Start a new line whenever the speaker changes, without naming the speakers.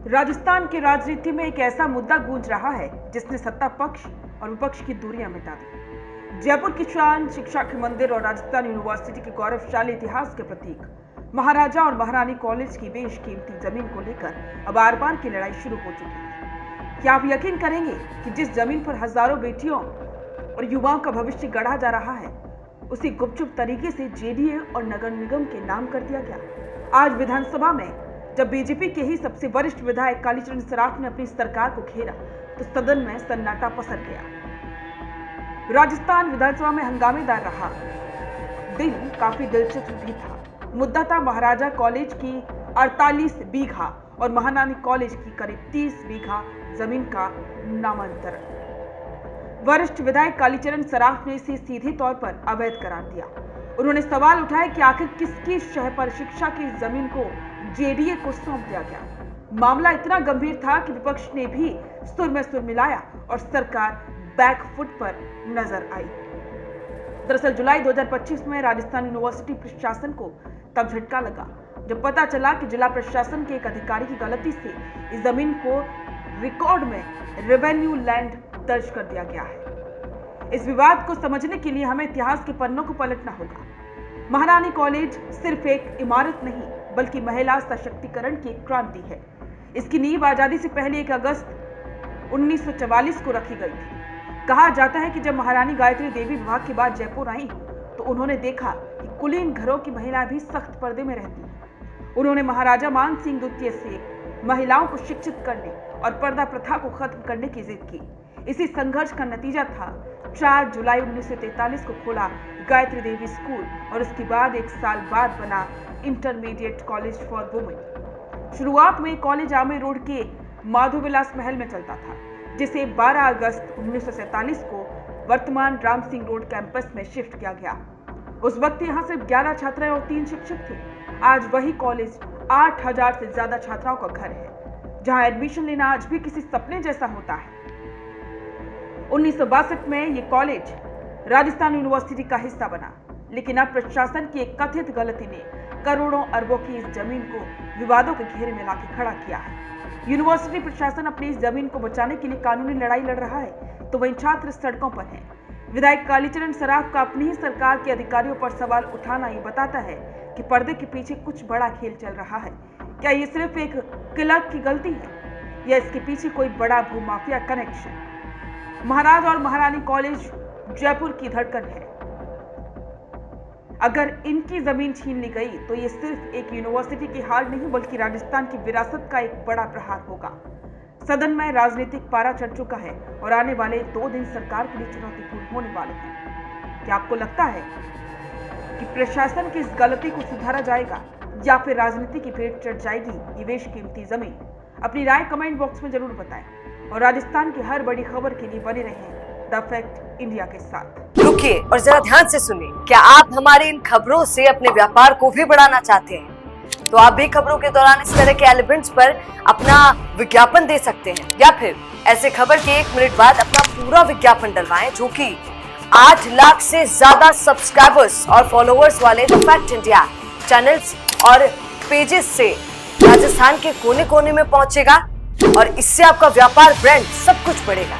राजस्थान की राजनीति में एक ऐसा मुद्दा गूंज रहा है जिसने सत्ता पक्ष और विपक्ष की दूरियां मिटा दी। जयपुर की शान, शिक्षा के मंदिर और राजस्थान यूनिवर्सिटी के गौरवशाली इतिहास के प्रतीक महाराजा और महारानी कॉलेज की बेशकीमती जमीन को लेकर अब आर पार की लड़ाई शुरू हो चुकी है। क्या आप यकीन करेंगे कि जिस जमीन पर हजारों बेटियों और युवाओं का भविष्य गढ़ा जा रहा है, उसी गुपचुप तरीके से जेडीए और नगर निगम के नाम कर दिया गया। आज विधानसभा में जब बीजेपी के ही सबसे वरिष्ठ विधायक कालीचरण सराफ ने अपनी सरकार को घेरा तो सदन में सन्नाटा पसर गया। राजस्थान विधानसभा में हंगामेदार रहा दिन काफी दिलचस्प भी था। मुद्दा था महाराजा कॉलेज की 48 बीघा और महारानी कॉलेज की करीब 30 बीघा जमीन का नामांतरण। वरिष्ठ विधायक कालीचरण सराफ ने इसे सीधे तौर पर अवैध करार दिया। उन्होंने सवाल उठाया कि आखिर किसकी शह पर शिक्षा की जमीन को जेडीए को सौंप दिया गया। मामला इतना गंभीर था कि विपक्ष ने भी सुर में सुर मिलाया और सरकार बैकफुट पर नजर आई। दरअसल जुलाई 2025 में राजस्थान यूनिवर्सिटी प्रशासन को तब झटका लगा जब पता चला कि जिला प्रशासन के एक अधिकारी की गलती से इस जमीन को रिकॉर्ड में रेवेन्यू लैंड दर्ज कर दिया गया है। इस विवाद को समझने के लिए हमें इतिहास के पन्नों को पलटना होगा। महारानी कॉलेज सिर्फ एक इमारत नहीं बल्कि महिला सशक्तिकरण की एक क्रांति है। इसकी नींव आजादी से पहले 1 अगस्त 1944 को रखी गई थी। कहा जाता है कि जब महारानी गायत्री देवी विवाह के बाद जयपुर आई तो उन्होंने देखा कि कुलीन घरों की महिलाएं भी सख्त पर्दे में रहती हैं। उन्होंने महाराजा मान सिंह द्वितीय से महिलाओं को शिक्षित करने और पर्दा प्रथा को खत्म करने की जिद की। इसी संघर्ष का नतीजा था 4 जुलाई 1943 को खोला गायत्री देवी स्कूल और उसके बाद 1 साल बाद बना इंटरमीडिएट कॉलेज फॉर वुमेन। शुरुआत में कॉलेज आमेर रोड के माधव विलास महल में चलता था, जिसे 12 अगस्त 1947 को वर्तमान राम सिंह रोड कैंपस में शिफ्ट किया गया। उस वक्त यहाँ सिर्फ 11 छात्राएं और 3 शिक्षक थे। आज वही कॉलेज 8000 से ज्यादा छात्राओं का घर है, जहाँ एडमिशन लेना आज भी किसी सपने जैसा होता है। 1962 में ये कॉलेज राजस्थान यूनिवर्सिटी का हिस्सा बना, लेकिन अब प्रशासन की एक कथित गलती ने करोड़ों अरबों की इस जमीन को विवादों के घेरे में लाकर खड़ा किया है। यूनिवर्सिटी प्रशासन अपनी इस जमीन को बचाने के लिए कानूनी लड़ाई लड़ रहा है तो वहीं छात्र सड़कों पर हैं। विधायक कालीचरण सराफ का अपनी ही सरकार के अधिकारियों पर सवाल उठाना ये बताता है कि पर्दे के पीछे कुछ बड़ा खेल चल रहा है। क्या ये सिर्फ एक क्लर्क की गलती है या इसके पीछे कोई बड़ा भूमाफिया कनेक्शन? महाराज और महारानी कॉलेज जयपुर की धड़कन है। अगर इनकी जमीन छीन ली गई तो ये सिर्फ एक यूनिवर्सिटी की हार नहीं बल्कि राजस्थान की विरासत का एक बड़ा प्रहार होगा। सदन में राजनीतिक पारा चढ़ चुका है और आने वाले 2 दिन सरकार के लिए चुनौतीपूर्ण होने वाले हैं। क्या आपको लगता है कि प्रशासन की इस गलती को सुधारा जाएगा या फिर राजनीति की भेंट चढ़ जाएगी ये बेशकीमती जमीन? अपनी राय कमेंट बॉक्स में जरूर बताएं और राजस्थान की हर बड़ी खबर के लिए बने रहें द फैक्ट इंडिया के साथ।
रुकिए और जरा ध्यान से सुनिए। क्या आप हमारे इन खबरों से अपने व्यापार को भी बढ़ाना चाहते हैं? तो आप भी खबरों के दौरान इस तरह के एलिमेंट्स पर अपना विज्ञापन दे सकते हैं या फिर ऐसे खबर के 1 मिनट बाद अपना पूरा विज्ञापन डलवाएं, जो कि 8 लाख से ज्यादा सब्सक्राइबर्स और फॉलोअर्स वाले द फैक्ट इंडिया चैनल्स और पेजेस से राजस्थान के कोने कोने में पहुंचेगा और इससे आपका व्यापार, ब्रांड सब कुछ बढ़ेगा।